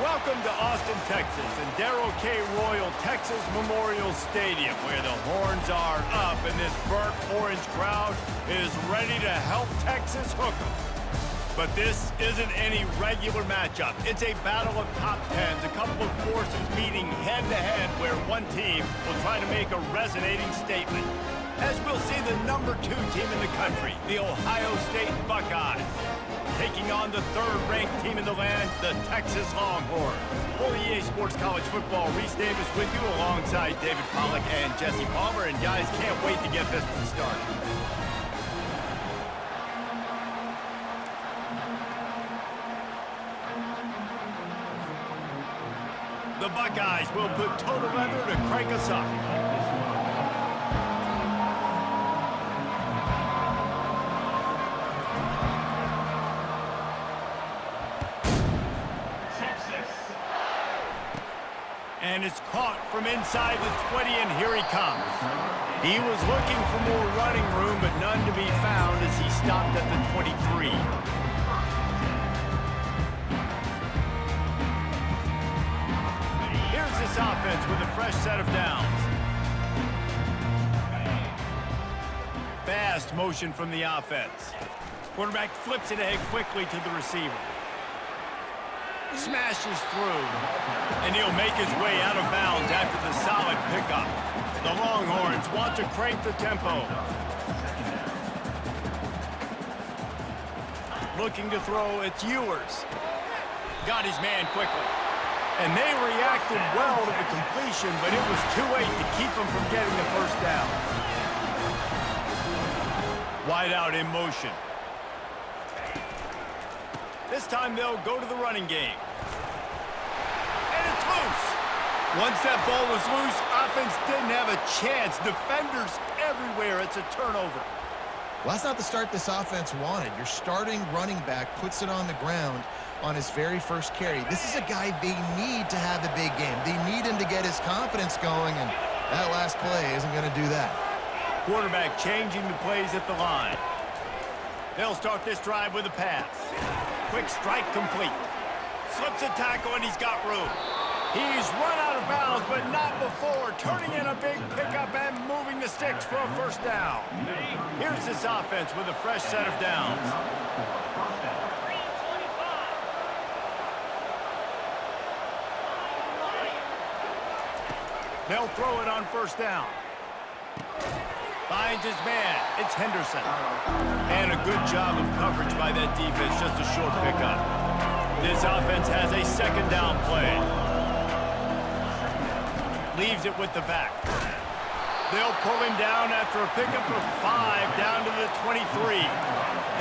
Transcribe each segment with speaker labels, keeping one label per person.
Speaker 1: Welcome to Austin, Texas, and Darrell K. Royal Texas Memorial Stadium, where the horns are up and this burnt orange crowd is ready to help Texas hook 'em. But this isn't any regular matchup. It's a battle of top tens, a couple of forces meeting head-to-head where one team will try to make a resonating statement. As we'll see the #2 team in the country, the Ohio State Buckeyes, taking on the third-ranked team in the land, the Texas Longhorns. For EA Sports College Football, Reese Davis with you alongside David Pollack and Jesse Palmer. And guys, can't wait to get this one started. The Buckeyes will put total leather to crank us up. And it's caught from inside the 20, and here he comes. He was looking for more running room, but none to be found as he stopped at the 23. Here's this offense with a fresh set of downs. Fast motion from the offense. Quarterback flips it ahead quickly to the receiver. Smashes through, and he'll make his way out of bounds after the solid pickup. The Longhorns want to crank the tempo. Looking to throw, it's Ewers. Got his man quickly. And they reacted well to the completion, but it was too late to keep him from getting the first down. Wide out in motion. This time they'll go to the running game. And it's loose. Once that ball was loose, offense didn't have a chance. Defenders everywhere. It's a turnover.
Speaker 2: Well, that's not the start this offense wanted. Your starting running back puts it on the ground on his very first carry. This is a guy they need to have the big game. They need him to get his confidence going, and that last play isn't going to do that.
Speaker 1: Quarterback changing the plays at the line. They'll start this drive with a pass. Quick strike complete. Slips a tackle, and he's got room. He's run out of bounds, but not before turning in a big pickup and moving the sticks for a first down. Here's this offense with a fresh set of downs. They'll throw it on first down. Finds his man. It's Henderson. And a good job of coverage by that defense. Just a short pickup. This offense has a second down play. Leaves it with the back. They'll pull him down after a pickup of 5 down to the 23.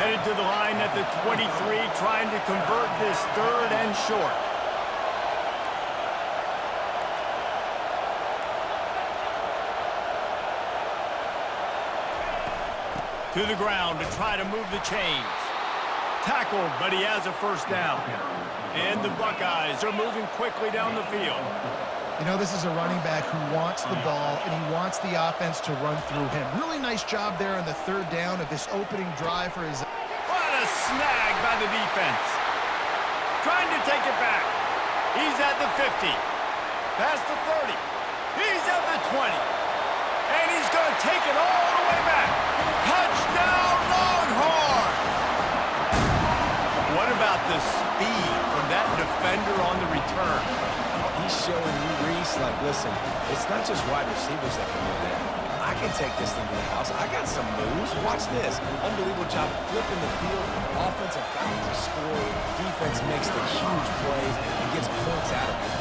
Speaker 1: Headed to the line at the 23, trying to convert this third and short. To the ground to try to move the chains. Tackled, but he has a first down. And the Buckeyes are moving quickly down the field.
Speaker 2: You know, this is a running back who wants the ball, and he wants the offense to run through him. Really nice job there on the third down of this opening drive for his...
Speaker 1: What a snag by the defense. Trying to take it back. He's at the 50. Past the 30. He's at the 20. And he's going to take it all the way back. Touchdown, Longhorns! What about the speed from that defender on the return?
Speaker 3: He's showing you, Reese, like, listen, it's not just wide receivers that can do that. I can take this thing to the house. I got some moves. Watch this. Unbelievable job flipping the field. Offense about to score. Defense makes the huge plays and gets points out of it.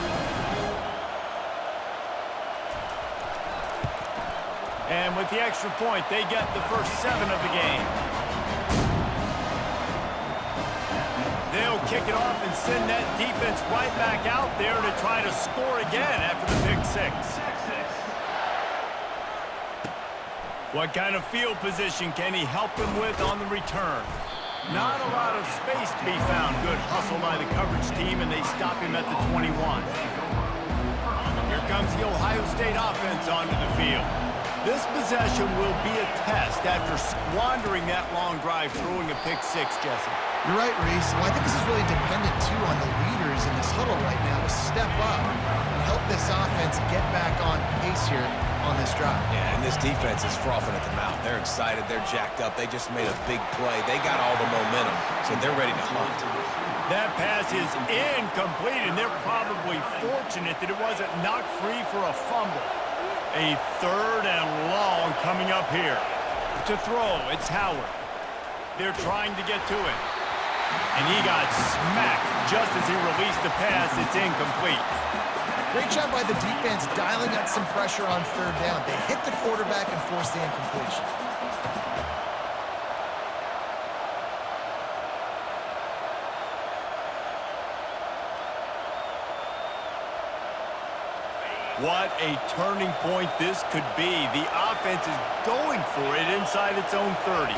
Speaker 1: And with the extra point, they get the first 7 of the game. They'll kick it off and send that defense right back out there to try to score again after the pick 6. What kind of field position can he help them with on the return? Not a lot of space to be found. Good hustle by the coverage team, and they stop him at the 21. Here comes the Ohio State offense onto the field. This possession will be a test after squandering that long drive, throwing a pick 6, Jesse.
Speaker 2: You're right, Reese. Well, I think this is really dependent, too, on the leaders in this huddle right now to step up and help this offense get back on pace here on this drive.
Speaker 3: Yeah, and this defense is frothing at the mouth. They're excited. They're jacked up. They just made a big play. They got all the momentum, so they're ready to hunt.
Speaker 1: That pass is incomplete, and they're probably fortunate that it wasn't knocked free for a fumble. A 3rd and long coming up here. To throw, it's Howard. They're trying to get to it. And he got smacked just as he released the pass. It's incomplete.
Speaker 2: Great job by the defense dialing up some pressure on 3rd down. They hit the quarterback and forced the incompletion.
Speaker 1: What a turning point this could be. The offense is going for it inside its own 30.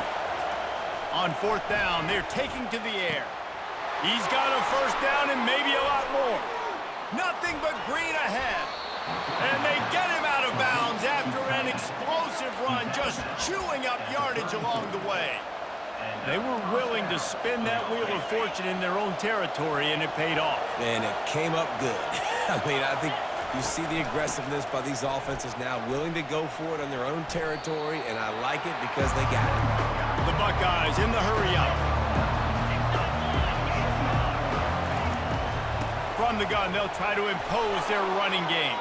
Speaker 1: On 4th down, they're taking to the air. He's got a 1st down and maybe a lot more. Nothing but green ahead. And they get him out of bounds after an explosive run, just chewing up yardage along the way. They were willing to spin that wheel of fortune in their own territory, and it paid off.
Speaker 3: And it came up good. I mean, I think you see the aggressiveness by these offenses now, willing to go for it on their own territory, and I like it because they got it.
Speaker 1: The Buckeyes in the hurry-up. From the gun, they'll try to impose their running game.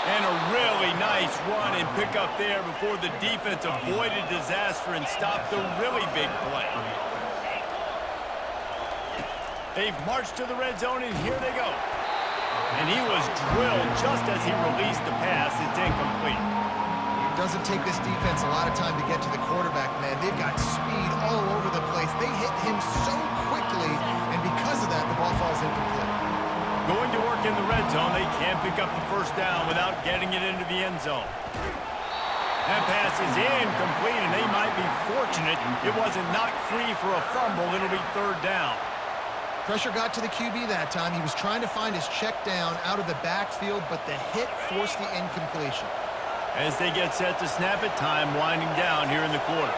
Speaker 1: And a really nice run and pick up there before the defense avoided disaster and stopped the really big play. They've marched to the red zone, and here they go. And he was drilled just as he released the pass. It's incomplete.
Speaker 2: Doesn't take this defense a lot of time to get to the quarterback, man. They've got speed all over the place. They hit him so quickly, and because of that, the ball falls incomplete.
Speaker 1: Going to work in the red zone, they can't pick up the 1st down without getting it into the end zone. That pass is incomplete, and they might be fortunate it wasn't knocked free for a fumble. It'll be 3rd down.
Speaker 2: Pressure got to the QB that time. He was trying to find his check down out of the backfield, but the hit forced the incompletion.
Speaker 1: As they get set to snap it, time winding down here in the quarter.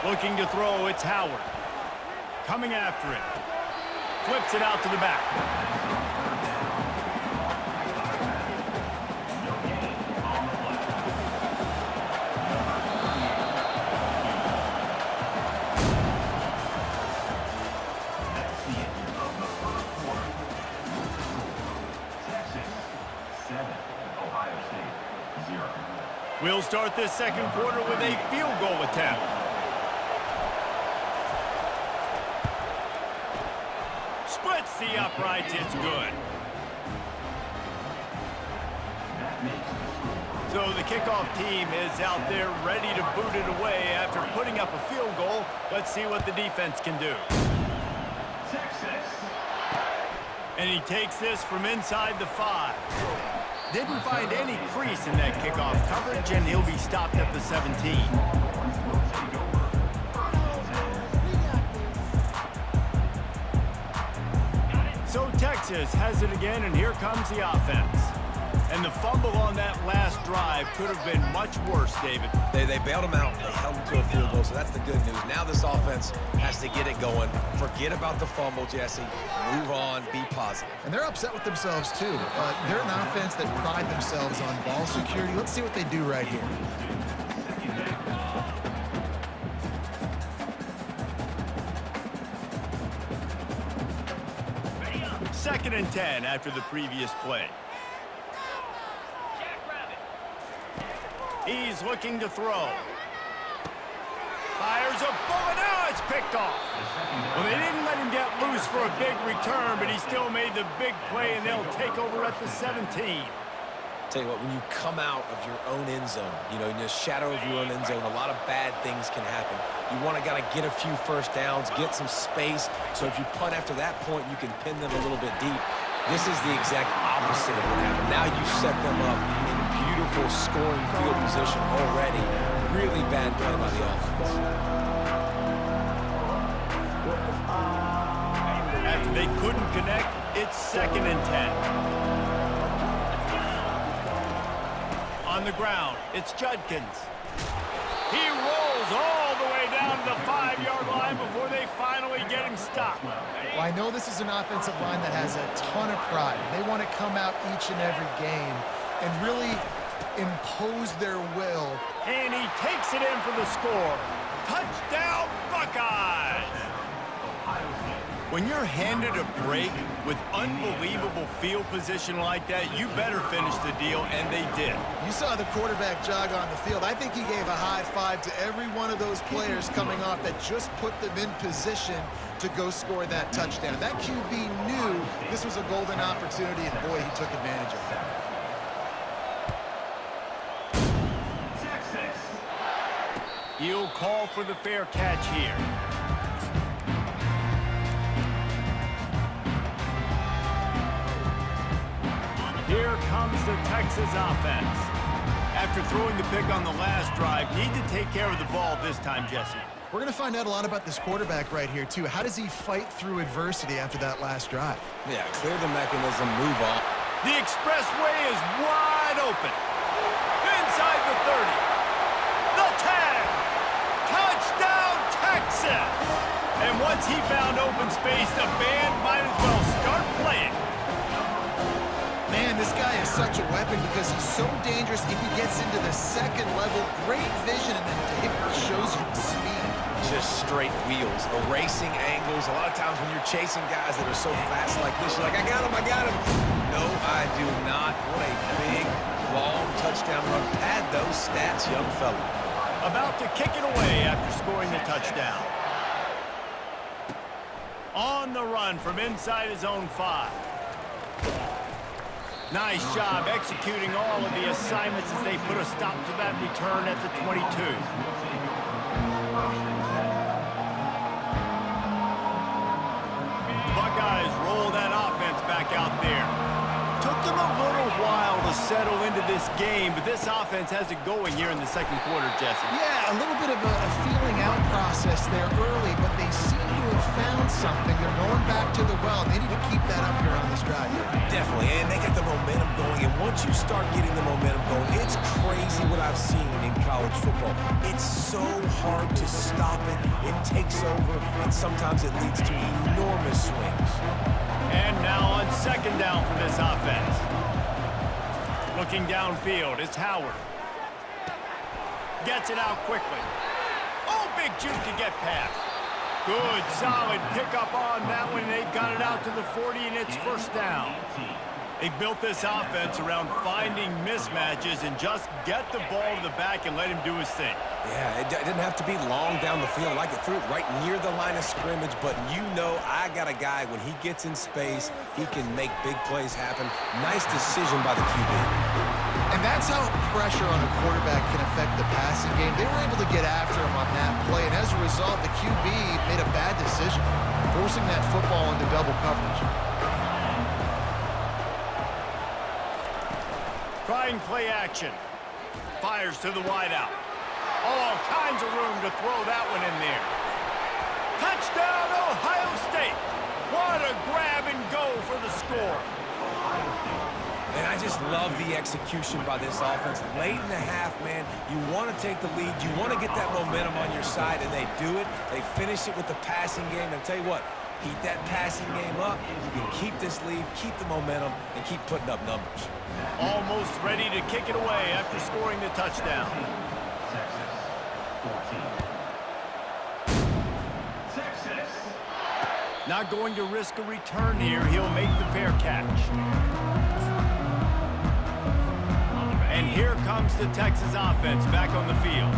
Speaker 1: Looking to throw, it's Howard. Coming after it. Flips it out to the back. We'll start this 2nd quarter with a field goal attempt. Splits the uprights, it's good. So the kickoff team is out there ready to boot it away after putting up a field goal. Let's see what the defense can do. And he takes this from inside the 5. Didn't find any crease in that kickoff coverage, and he'll be stopped at the 17. So Texas has it again, and here comes the offense. And the fumble on that last drive could have been much worse, David.
Speaker 3: They bailed him out. They held him to a field goal, so that's the good news. Now this offense has to get it going. Forget about the fumble, Jesse. Move on. Be positive.
Speaker 2: And they're upset with themselves, too. They're an offense that pride themselves on ball security. Let's see what they do right here.
Speaker 1: 2nd and 10 after the previous play. He's looking to throw. Fires a bullet. Oh, it's picked off. Well, they didn't let him get loose for a big return, but he still made the big play, and they'll take over at the 17.
Speaker 3: Tell you what, when you come out of your own end zone, you know, in the shadow of your own end zone, a lot of bad things can happen. You want to get a few 1st downs, get some space, so if you punt after that point, you can pin them a little bit deep. This is the exact opposite of what happened. Now you set them up in beautiful scoring field position already. Really bad play by the offense.
Speaker 1: After they couldn't connect, it's 2nd and 10. On the ground, it's Judkins. He rolls all the way down to the 5-yard line before they finally get him stopped.
Speaker 2: Well, I know this is an offensive line that has a ton of pride. They want to come out each and every game and really impose their will.
Speaker 1: And he takes it in for the score. Touchdown, Buckeyes! When you're handed a break with unbelievable field position like that, you better finish the deal, and they did.
Speaker 2: You saw the quarterback jog on the field. I think he gave a high five to every one of those players coming off that just put them in position to go score that touchdown. That QB knew this was a golden opportunity, and boy, he took advantage of it.
Speaker 1: He'll call for the fair catch here. Here comes the Texas offense. After throwing the pick on the last drive, need to take care of the ball this time, Jesse.
Speaker 2: We're going to find out a lot about this quarterback right here, too. How does he fight through adversity after that last drive?
Speaker 3: Yeah, clear the mechanism, move on.
Speaker 1: The expressway is wide open. Inside the 30. The 10. Touchdown, Texas! And once he found open space, the band might as well start playing.
Speaker 2: Man, this guy is such a weapon because he's so dangerous if he gets into the second level. Great vision, and then Dave shows you the speed.
Speaker 3: Just straight wheels, erasing angles. A lot of times when you're chasing guys that are so fast like this, you're like, I got him, I got him. No, I do not. What a big, long touchdown run. Pad those stats, young fella.
Speaker 1: About to kick it away after scoring the touchdown. On the run from inside his own 5. Nice job executing all of the assignments as they put a stop to that return at the 22. The Buckeyes roll that offense back out there. Took them a little while to settle into this game, but this offense has it going here in the second quarter, Jesse.
Speaker 2: Yeah, a little bit of a feeling out process there early, but they seem to have found something. They're going back to the well. They need to keep that up here on this drive.
Speaker 3: Definitely, and they get the momentum going, and once you start getting the momentum going, it's crazy what I've seen in college football. It's so hard to stop it. It takes over, and sometimes it leads to enormous swings.
Speaker 1: And now on second down for this offense. Looking downfield, it's Howard. Gets it out quickly. Oh, big juke to get past. Good, solid pickup on that one. They've got it out to the 40, and it's first down. They've built this offense around finding mismatches and just get the ball to the back and let him do his thing.
Speaker 3: Yeah, it didn't have to be long down the field. I could threw it right near the line of scrimmage, but you know I got a guy, when he gets in space, he can make big plays happen. Nice decision by the QB.
Speaker 2: And that's how pressure on a quarterback can affect the passing game. They were able to get after him on that play, and as a result, the QB made a bad decision, forcing that football into double coverage.
Speaker 1: Trying play action. Fires to the wideout. All kinds of room to throw that one in there. Touchdown, Ohio State. What a grab and go for the score.
Speaker 3: And I just love the execution by this offense. Late in the half, man, you want to take the lead. You want to get that momentum on your side, and they do it. They finish it with the passing game. And I'll tell you what, keep that passing game up. You can keep this lead, keep the momentum, and keep putting up numbers.
Speaker 1: Almost ready to kick it away after scoring the touchdown. Not going to risk a return here. He'll make the fair catch. And here comes the Texas offense back on the field.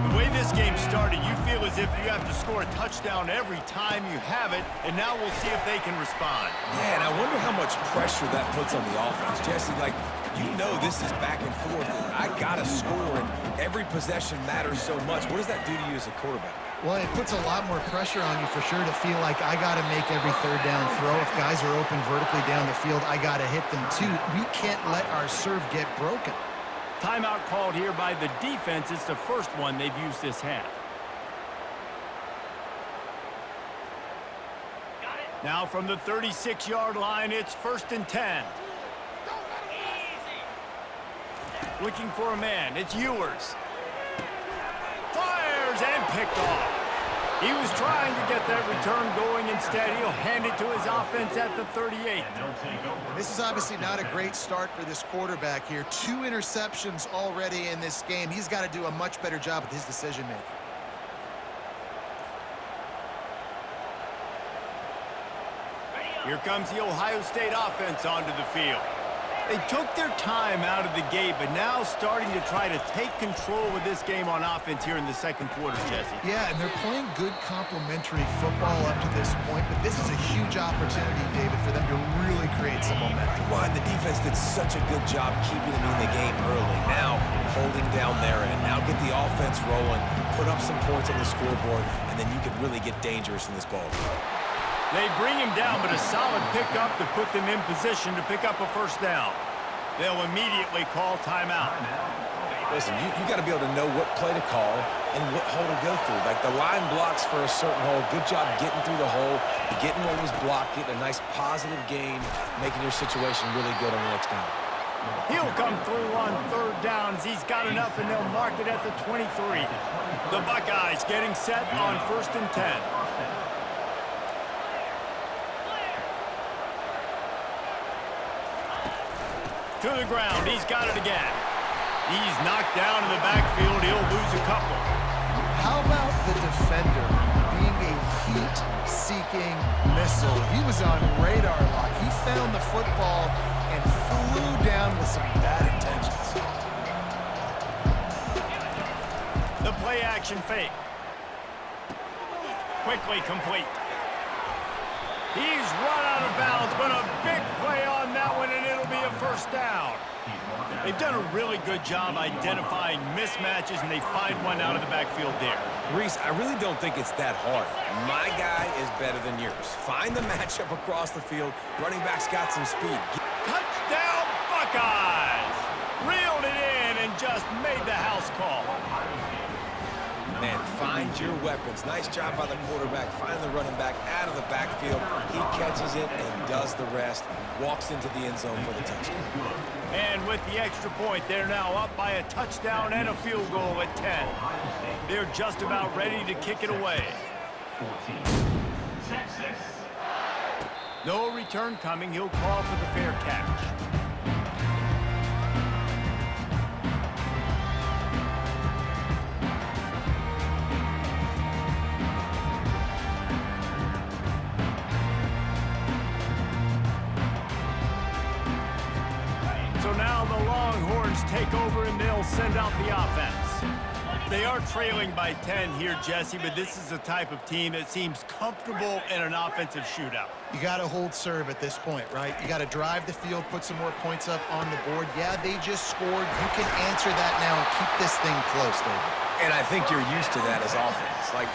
Speaker 1: The way this game started, you feel as if you have to score a touchdown every time you have it, and now we'll see if they can respond.
Speaker 3: Yeah, and I wonder how much pressure that puts on the offense. Jesse, like, you know this is back and forth. I got to score, and every possession matters so much. What does that do to you as a quarterback?
Speaker 2: Well, it puts a lot more pressure on you for sure to feel like I got to make every third down throw. If guys are open vertically down the field, I got to hit them too. We can't let our serve get broken.
Speaker 1: Timeout called here by the defense. It's the first one they've used this half. Now from the 36-yard line, it's 1st and 10. Looking for a man. It's Ewers. Fires and picked off. He was trying to get that return going. Instead, he'll hand it to his offense at the 38.
Speaker 2: This is obviously not a great start for this quarterback here. 2 interceptions already in this game. He's got to do a much better job with his decision-making.
Speaker 1: Here comes the Ohio State offense onto the field. They took their time out of the gate, but now starting to try to take control of this game on offense here in the second quarter, Jesse.
Speaker 2: Yeah, and they're playing good complementary football up to this point, but this is a huge opportunity, David, for them to really create some momentum.
Speaker 3: Well, the defense did such a good job keeping them in the game early. Now, holding down their end. Now get the offense rolling, put up some points on the scoreboard, and then you can really get dangerous in this ball game.
Speaker 1: They bring him down, but a solid pickup to put them in position to pick up a first down. They'll immediately call timeout.
Speaker 3: Listen, you got to be able to know what play to call and what hole to go through. Like the line blocks for a certain hole. Good job getting through the hole, getting what was blocked, getting a nice positive gain, making your situation really good on the next down.
Speaker 1: He'll come through on third down as he's got enough, and they'll mark it at the 23. The Buckeyes getting set on 1st and 10. To the ground. He's got it again. He's knocked down in the backfield. He'll lose a couple.
Speaker 2: How about the defender being a heat-seeking missile? He was on radar lock. He found the football and flew down with some bad intentions.
Speaker 1: The play-action fake. Quickly complete. He's run out of bounds, but a big play on that one, and it'll be a first down. They've done a really good job identifying mismatches, and they find one out of the backfield there.
Speaker 3: Reese, I really don't think it's that hard. My guy is better than yours. Find the matchup across the field. Running back's got some speed.
Speaker 1: Touchdown, Buckeyes! Reeled it in and just made the house call.
Speaker 3: Man, find your weapons. Nice job by the quarterback. Find the running back out of the backfield. He catches it and does the rest. Walks into the end zone for the touchdown.
Speaker 1: And with the extra point, they're now up by a touchdown and a field goal at 10. They're just about ready to kick it away. No return coming. He'll call for the fair catch. So now the Longhorns take over and they'll send out the offense. They are trailing by 10 here, Jesse, but this is the type of team that seems comfortable in an offensive shootout.
Speaker 2: You got to hold serve at this point, right? You got to drive the field, put some more points up on the board. Yeah, they just scored. You can answer that now and keep this thing close, David.
Speaker 3: And I think you're used to that as offense. Like,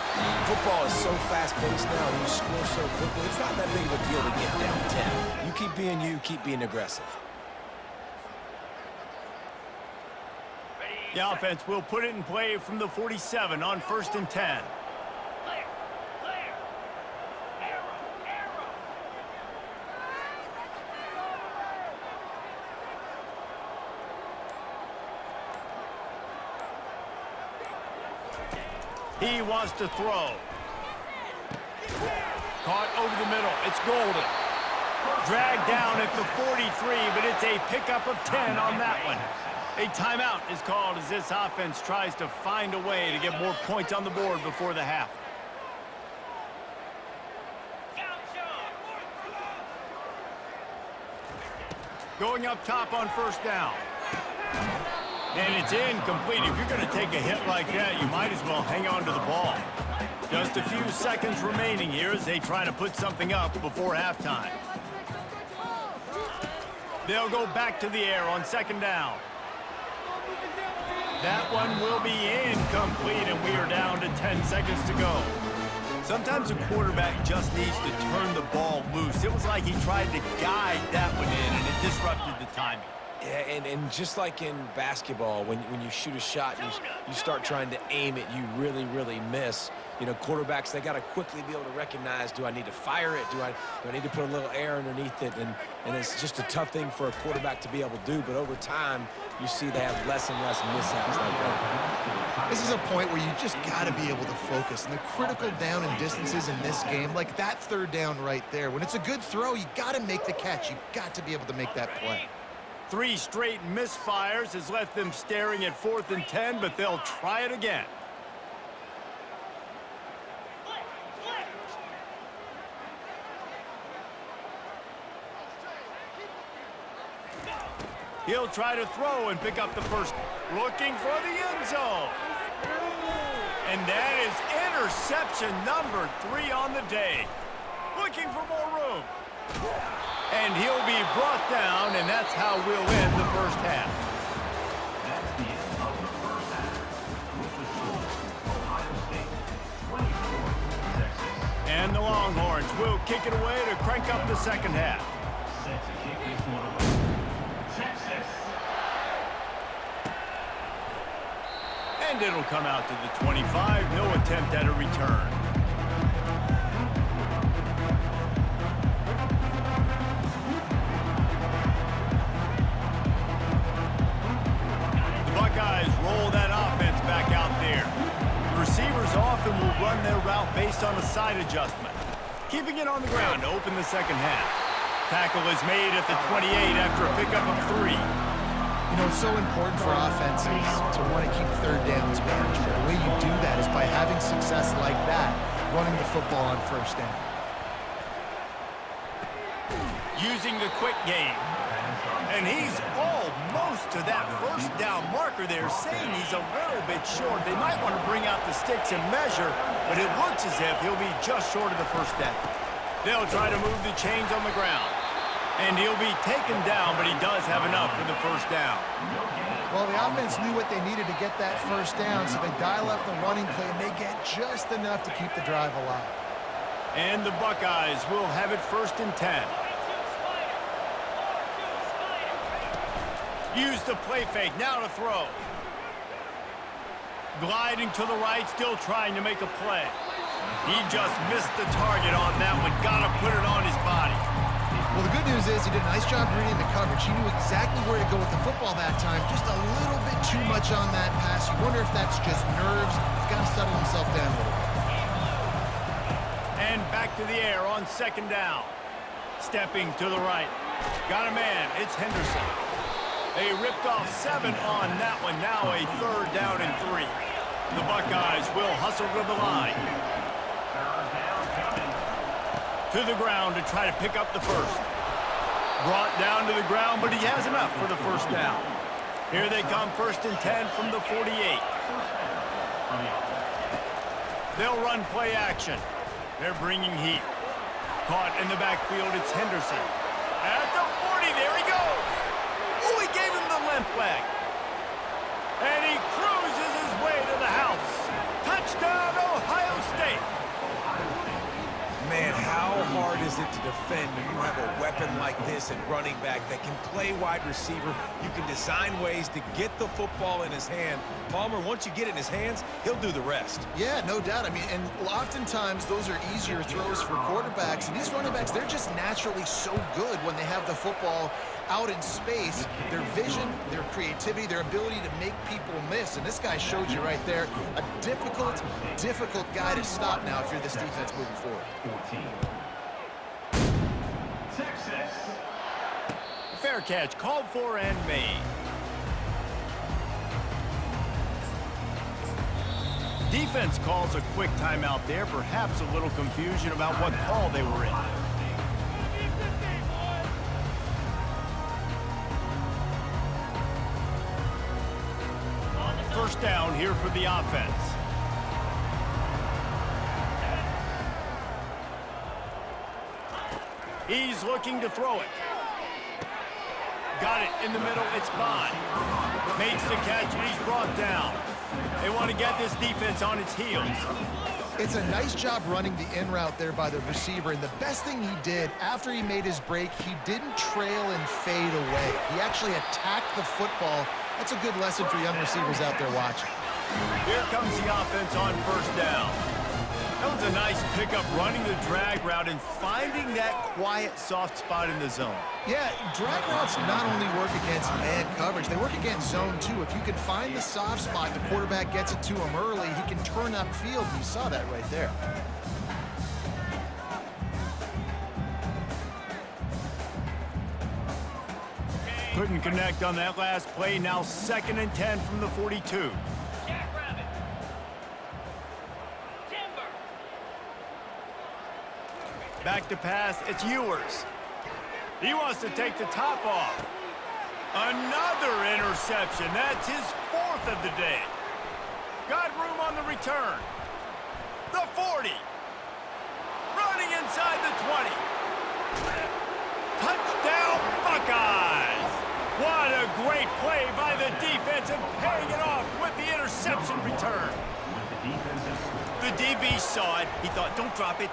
Speaker 3: football is so fast-paced now, and you score so quickly. It's not that big of a deal to get down 10. You keep being you, keep being aggressive.
Speaker 1: The offense will put it in play from the 47 on 1st and 10. He wants to throw. Caught over the middle. It's Golden. Dragged down at the 43, but it's a pickup of 10 on that one. A timeout is called as this offense tries to find a way to get more points on the board before the half. Going up top on 1st down. And it's incomplete. If you're going to take a hit like that, you might as well hang on to the ball. Just a few seconds remaining here as they try to put something up before halftime. They'll go back to the air on 2nd down. That one will be incomplete, and we are down to 10 seconds to go. Sometimes a quarterback just needs to turn the ball loose. It was like he tried to guide that one in, and it disrupted the timing.
Speaker 3: Yeah, and just like in basketball, when you shoot a shot, you start trying to aim it, you really, really miss. You know, quarterbacks, they got to quickly be able to recognize, do I need to fire it? Do I need to put a little air underneath it? And it's just a tough thing for a quarterback to be able to do. But over time, you see they have less and less mishaps like that.
Speaker 2: This is a point where you just got to be able to focus. And the critical down and distances in this game, like that third down right there, when it's a good throw, you got to make the catch. You've got to be able to make that play.
Speaker 1: 3 straight misfires has left them staring at 4th and 10, but they'll try it again. He'll try to throw and pick up the first. Looking for the end zone. And that is interception number 3 on the day. Looking for more room. And he'll be brought down, and that's how we'll end the first half.
Speaker 4: That's the end of the first half. With the score, Ohio State 24, Texas.
Speaker 1: And the Longhorns will kick it away to crank up the second half.
Speaker 4: Set to kick this one away. Texas.
Speaker 1: And it'll come out to the 25. No attempt at a return. The Buckeyes roll that offense back out there. The receivers often will run their route based on a side adjustment, keeping it on the ground to open the second half. Tackle is made at the 28 after a pickup of 3.
Speaker 2: You know, it's so important for offenses to want to keep third downs manageable. The way you do that is by having success like that, running the football on first down.
Speaker 1: Using the quick game. And he's almost to that first down marker there, saying he's a little bit short. They might want to bring out the sticks and measure, but it looks as if he'll be just short of the first down. They'll try to move the chains on the ground. And he'll be taken down, but he does have enough for the first down.
Speaker 2: Well, the offense knew what they needed to get that first down, so they dial up the running play, and they get just enough to keep the drive alive.
Speaker 1: And the Buckeyes will have it 1st and 10. Use the play fake, now to throw. Gliding to the right, still trying to make a play. He just missed the target on that one. Gotta put it on his body.
Speaker 2: Well, the good news is he did a nice job reading the coverage. He knew exactly where to go with the football that time. Just a little bit too much on that pass. You wonder if that's just nerves. He's got to settle himself down a little bit.
Speaker 1: And back to the air on 2nd down. Stepping to the right. Got a man. It's Henderson. They ripped off 7 on that one. Now a 3rd down and 3. The Buckeyes will hustle to the line. To the ground to try to pick up the first. Brought down to the ground, but he has enough for the first down. Here they come, 1st and 10 from the 48. They'll run play action. They're bringing heat. Caught in the backfield, it's Henderson. At the 40, there he goes. Oh, he gave him the limp leg. And he cruises his way to the house. Touchdown, Ohio State.
Speaker 3: Man, how hard is it to defend when you have a weapon like this at running back that can play wide receiver? You can design ways to get the football in his hand. Palmer, once you get it in his hands, he'll do the rest.
Speaker 2: Yeah, no doubt. I mean, and oftentimes those are easier throws for quarterbacks. And these running backs, they're just naturally so good when they have the football out in space. Their vision, their creativity, their ability to make people miss. And this guy showed you right there, a difficult guy to stop now if you're this defense moving forward.
Speaker 4: 14. Texas.
Speaker 1: Fair catch called for and made. Defense calls a quick timeout there. Perhaps a little confusion about what call they were in. First down here for the offense. He's looking to throw it. Got it in the middle. It's Bond. Makes the catch and he's brought down. They want to get this defense on its heels.
Speaker 2: It's a nice job running the in route there by the receiver, and the best thing he did after he made his break, he didn't trail and fade away. He actually attacked the football. That's a good lesson for young receivers out there watching.
Speaker 1: Here comes the offense on first down. That was a nice pickup, running the drag route and finding that quiet, soft spot in the zone.
Speaker 2: Yeah, drag routes not only work against man coverage, they work against zone too. If you can find the soft spot, the quarterback gets it to him early, he can turn upfield, and you saw that right there.
Speaker 1: Couldn't connect on that last play. Now 2nd and 10 from the 42. Back to pass, it's Ewers. He wants to take the top off. Another interception. That's his 4th of the day. Got room on the return. The 40. Running inside the 20. Touchdown, Buckeyes! What a great play by the defense and paying it off with the interception return. The DB saw it. He thought, don't drop it,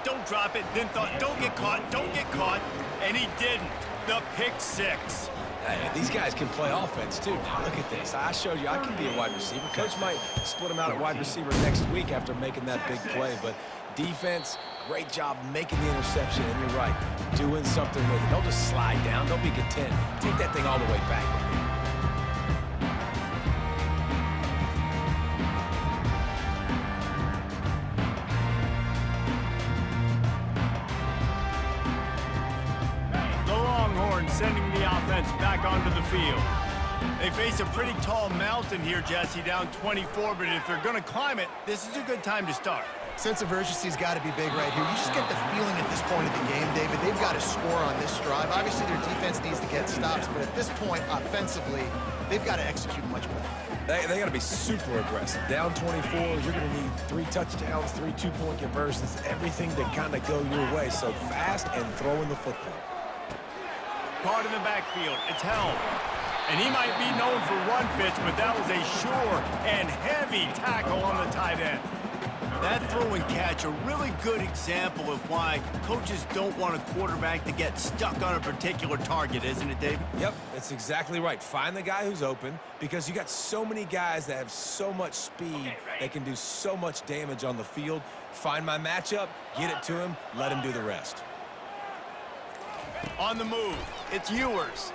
Speaker 1: then thought, don't get caught, and he didn't. The pick 6.
Speaker 3: Hey, these guys can play offense, too. Now, look at this. I showed you I can be a wide receiver. Coach might split him out at wide receiver next week after making that big play, but defense, great job making the interception, and you're right, doing something with it. Don't just slide down. Don't be content. Take that thing all the way back.
Speaker 1: Sending the offense back onto the field. They face a pretty tall mountain here, Jesse, down 24, but if they're going to climb it, this is a good time to start.
Speaker 2: Sense of urgency's got to be big right here. You just get the feeling at this point of the game, David, they've got to score on this drive. Obviously, their defense needs to get stops, but at this point, offensively, they've got to execute much better.
Speaker 3: They got to be super aggressive. Down 24, you're going to need 3 touchdowns, 3 two-point conversions, everything to kind of go your way. So fast and throwing the football.
Speaker 1: Caught in the backfield. It's held. And he might be known for run fits, but that was a sure and heavy tackle on the tight end. That throw and catch, a really good example of why coaches don't want a quarterback to get stuck on a particular target, isn't it, David?
Speaker 3: Yep, that's exactly right. Find the guy who's open, because you got so many guys that have so much speed that can do so much damage on the field. Find my matchup, get it to him, let him do the rest.
Speaker 1: On the move, it's Ewers.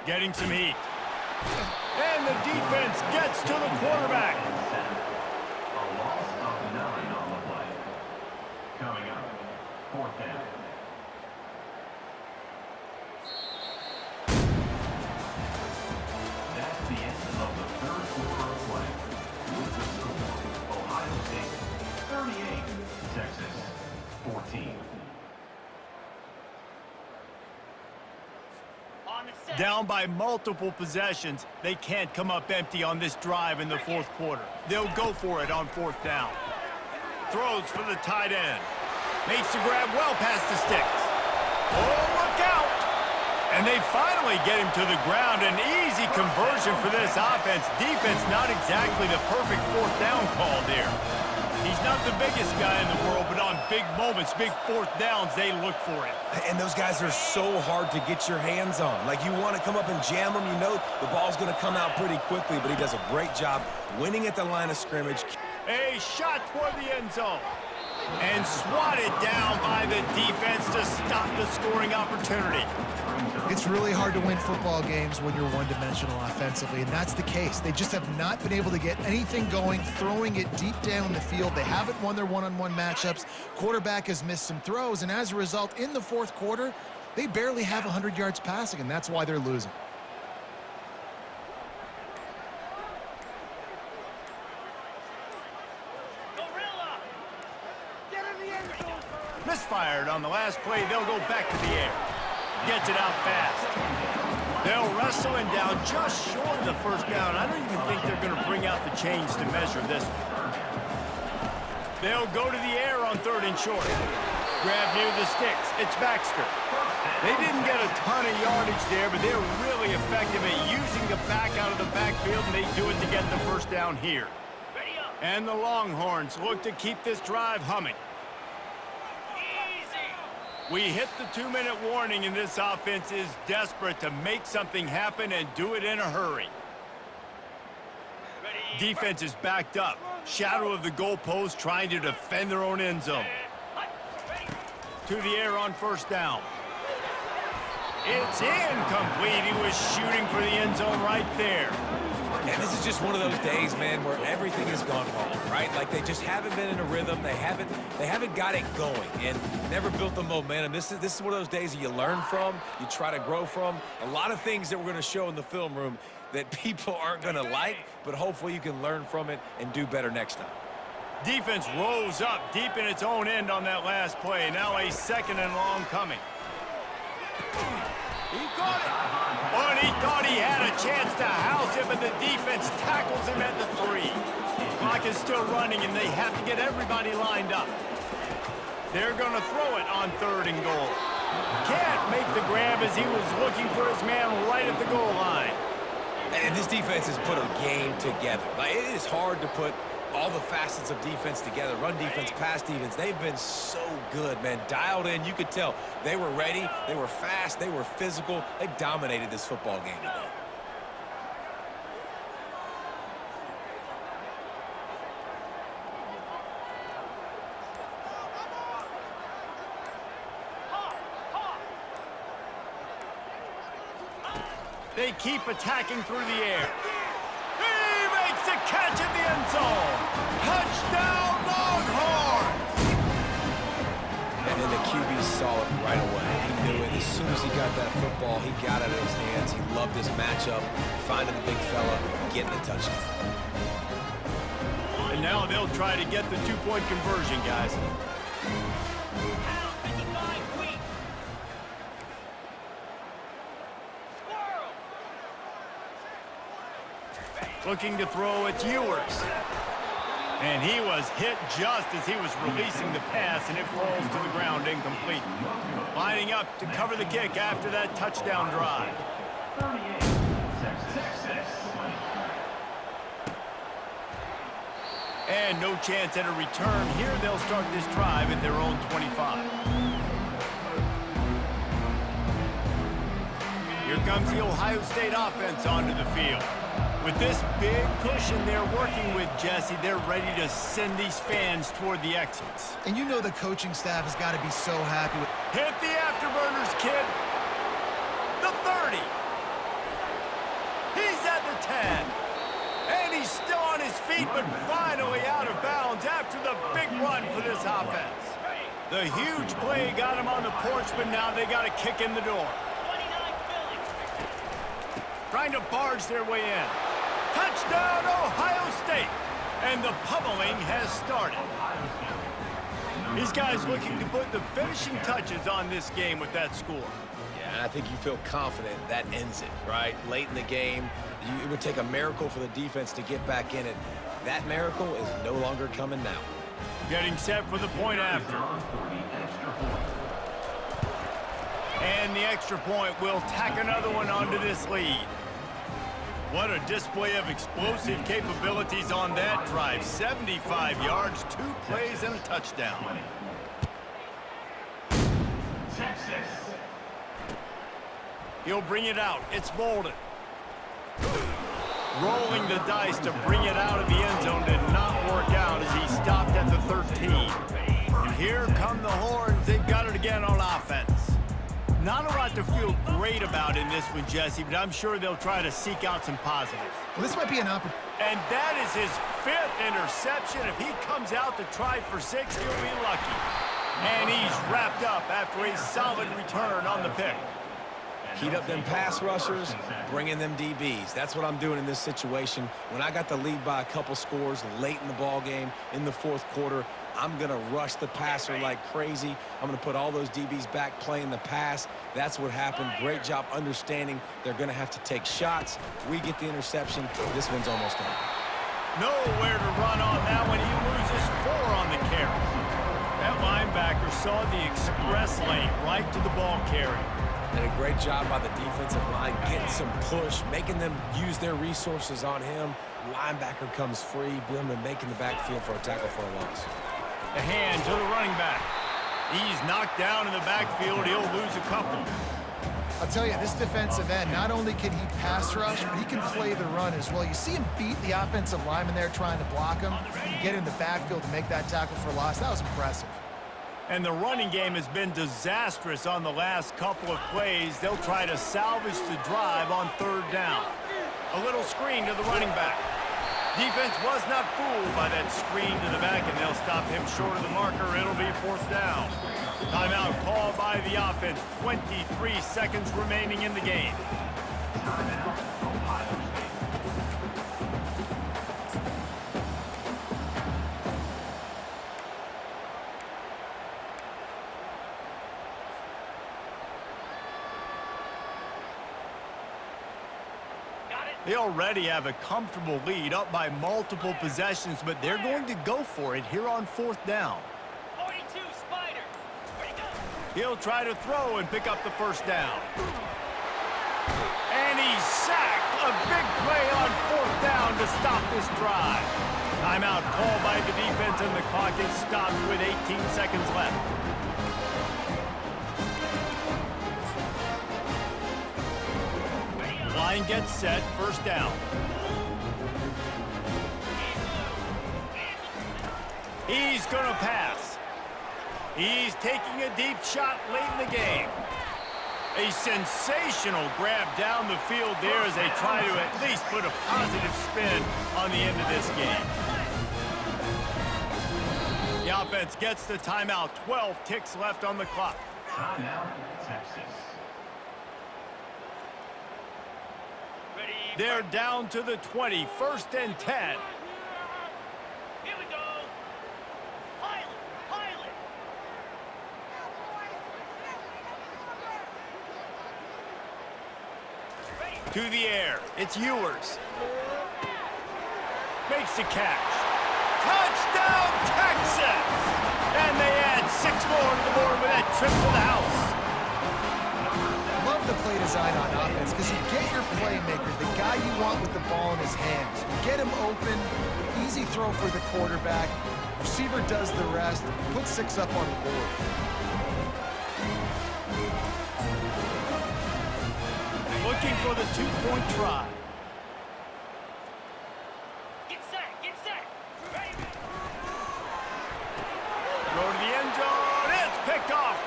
Speaker 1: Getting some heat. And the defense gets to the quarterback.
Speaker 4: A loss of 9 on the play. Coming up, 4th down. That's the end of the 3rd quarter of play. With the score, Ohio State 38, Texas 14.
Speaker 1: Down by multiple possessions, they can't come up empty on this drive in the 4th quarter. They'll go for it on 4th down. Throws for the tight end. Makes the grab well past the sticks. Oh, look out! And they finally get him to the ground. An easy conversion for this offense. Defense not exactly the perfect 4th down call there. He's not the biggest guy in the world, but on big moments, big 4th downs, they look for it.
Speaker 3: And those guys are so hard to get your hands on. Like, you want to come up and jam them, you know the ball's going to come out pretty quickly, but he does a great job winning at the line of scrimmage.
Speaker 1: A shot toward the end zone. And swatted down by the defense to stop the scoring opportunity.
Speaker 2: It's really hard to win football games when you're one-dimensional offensively, and that's the case. They just have not been able to get anything going, throwing it deep down the field. They haven't won their one-on-one matchups. Quarterback has missed some throws, and as a result, in the 4th quarter, they barely have 100 yards passing, and that's why they're losing.
Speaker 1: Misfired on the last play. They'll go back to the air. Gets it out fast. They'll wrestle him down just short of the 1st down. I don't even think they're going to bring out the chains to measure this one. They'll go to the air on 3rd and short. Grab near the sticks. It's Baxter. They didn't get a ton of yardage there, but they're really effective at using the back out of the backfield, and they do it to get the 1st down here. And the Longhorns look to keep this drive humming. We hit the 2-minute warning, and this offense is desperate to make something happen and do it in a hurry. Defense is backed up. Shadow of the goalpost trying to defend their own end zone. To the air on first down. It's incomplete. He was shooting for the end zone right there.
Speaker 3: And this is just one of those days, man, where everything has gone wrong, right? Like they just haven't been in a rhythm. They haven't got it going and never built the momentum. This is one of those days that you learn from, you try to grow from. A lot of things that we're going to show in the film room that people aren't going to like, but hopefully you can learn from it and do better next time.
Speaker 1: Defense rose up deep in its own end on that last play. Now a second and long coming. He got it. Oh, and he thought he had a chance to house him, but the defense tackles him at the 3. Clock is still running, and they have to get everybody lined up. They're going to throw it on 3rd and goal. Can't make the grab as he was looking for his man right at the goal line.
Speaker 3: And this defense has put a game together. Like, it is hard to put all the facets of defense together. Run defense, pass defense. They've been so good, man. Dialed in. You could tell they were ready. They were fast. They were physical. They dominated this football game today.
Speaker 1: They keep attacking through the air. He makes a catch in the end zone. Touchdown, Longhorns!
Speaker 3: And then the QB saw it right away. He knew it. As soon as he got that football, he got it in his hands. He loved his matchup, finding the big fella, getting the touchdown.
Speaker 1: And now they'll try to get the 2-point conversion, guys. Looking to throw, it's Ewers. And he was hit just as he was releasing the pass, and it falls to the ground incomplete. Lining up to cover the kick after that touchdown drive.
Speaker 4: 38, Texas.
Speaker 1: And no chance at a return. Here they'll start this drive at their own 25. Here comes the Ohio State offense onto the field. With this big cushion they're working with, Jesse, they're ready to send these fans toward the exits.
Speaker 2: And you know the coaching staff has got to be so happy with...
Speaker 1: Hit the afterburners, kid. The 30. He's at the 10. And he's still on his feet, but finally out of bounds after the big run for this offense. The huge play got him on the porch, but now they got to kick in the door. Trying to barge their way in. Touchdown, Ohio State! And the pummeling has started. These guys looking to put the finishing touches on this game with that score.
Speaker 3: Yeah, and I think you feel confident that ends it, right? Late in the game, it would take a miracle for the defense to get back in it. That miracle is no longer coming now.
Speaker 1: Getting set for the point after. And the extra point will tack another one onto this lead. What a display of explosive capabilities on that drive. 75 yards, 2 plays, and a touchdown.
Speaker 4: Texas.
Speaker 1: He'll bring it out. It's Bolden. Rolling the dice to bring it out of the end zone did not work out as he stopped at the 13. And here come the Horns. They've got it again on offense. Not a lot to feel great about in this one, Jesse, but I'm sure they'll try to seek out some positives.
Speaker 2: Well, this might be an opportunity.
Speaker 1: And that is his 5th interception. If he comes out to try for 6, he'll be lucky. And he's wrapped up after a solid return on the pick.
Speaker 3: Heat up them pass rushers, bring in them DBs. That's what I'm doing in this situation. When I got the lead by a couple scores late in the ball game, in the 4th quarter, I'm going to rush the passer like crazy. I'm going to put all those DBs back playing the pass. That's what happened. Great job understanding they're going to have to take shots. We get the interception. This one's almost over.
Speaker 1: Nowhere to run on that one. He loses 4 on the carry. That linebacker saw the express lane right to the ball carrier.
Speaker 3: Did a great job by the defensive line, getting some push, making them use their resources on him. Linebacker comes free, Brimley making the backfield for a tackle for a loss.
Speaker 1: The hand to the running back. He's knocked down in the backfield. He'll lose a couple.
Speaker 2: I'll tell you, this defensive end, not only can he pass rush, but he can play the run as well. You see him beat the offensive lineman there trying to block him, and get in the backfield to make that tackle for loss. That was impressive.
Speaker 1: And the running game has been disastrous on the last couple of plays. They'll try to salvage the drive on 3rd down. A little screen to the running back. Defense was not fooled by that screen to the back, and they'll stop him short of the marker. It'll be 4th down. Timeout called by the offense. 23 seconds remaining in the game.
Speaker 4: Timeout, Ohio State.
Speaker 1: They already have a comfortable lead, up by multiple possessions, but they're going to go for it here on 4th down.
Speaker 5: 42, Spider. Where'd he go?
Speaker 1: He'll try to throw and pick up the 1st down. And he's sacked. A big play on 4th down to stop this drive. Timeout called by the defense, and the clock is stopped with 18 seconds left. Line gets set, 1st down. He's going to pass. He's taking a deep shot late in the game. A sensational grab down the field there as they try to at least put a positive spin on the end of this game. The offense gets the timeout. 12 ticks left on the clock.
Speaker 4: Timeout, Texas.
Speaker 1: They're down to the 20, 1st and 10.
Speaker 5: Here we go. Pilot, pilot.
Speaker 1: To the air. It's Ewers. Makes the catch. Touchdown, Texas! And they add 6 more to the board with that trip to the house.
Speaker 2: Love the play design on offense because you get your playmaker, the guy you want with the ball in his hands. You get him open, easy throw for the quarterback. Receiver does the rest, put 6 up on the board.
Speaker 1: Looking for the 2-point try.
Speaker 5: Get set, get set. Ready?
Speaker 1: Throw to the end zone. It's picked off.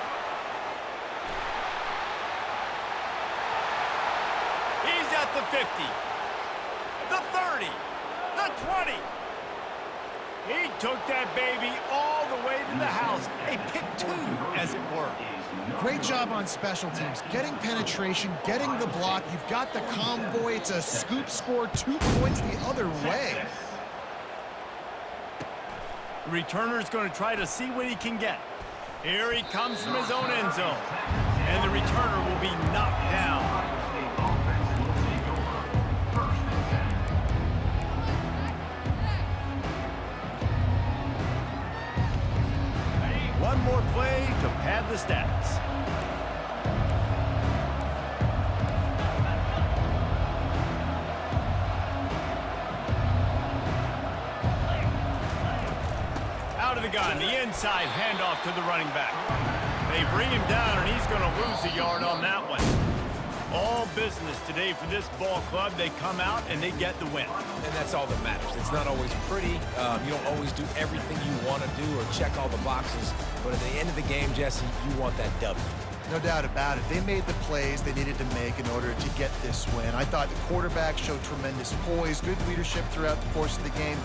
Speaker 1: He's at the 50, the 30, the 20. He took that baby all the way to the house. A pick 2, as it were.
Speaker 2: Great job on special teams, getting penetration, getting the block. You've got the convoy. It's a scoop score, 2 points the other way.
Speaker 1: The returner's going to try to see what he can get. Here he comes from his own end zone. And the returner will be knocked down.
Speaker 4: Ohio State offense will take over 1st and 10.
Speaker 1: One more play to pad the stats. Out of the gun, the inside handoff to the running back. They bring him down, and he's going to lose a yard on that one. All business today for this ball club. They come out, and they get the win.
Speaker 3: And that's all that matters. It's not always pretty. You don't always do everything you want to do or check all the boxes. But at the end of the game, Jesse, you want that W.
Speaker 2: No doubt about it. They made the plays they needed to make in order to get this win. I thought the quarterback showed tremendous poise, good leadership throughout the course of the game.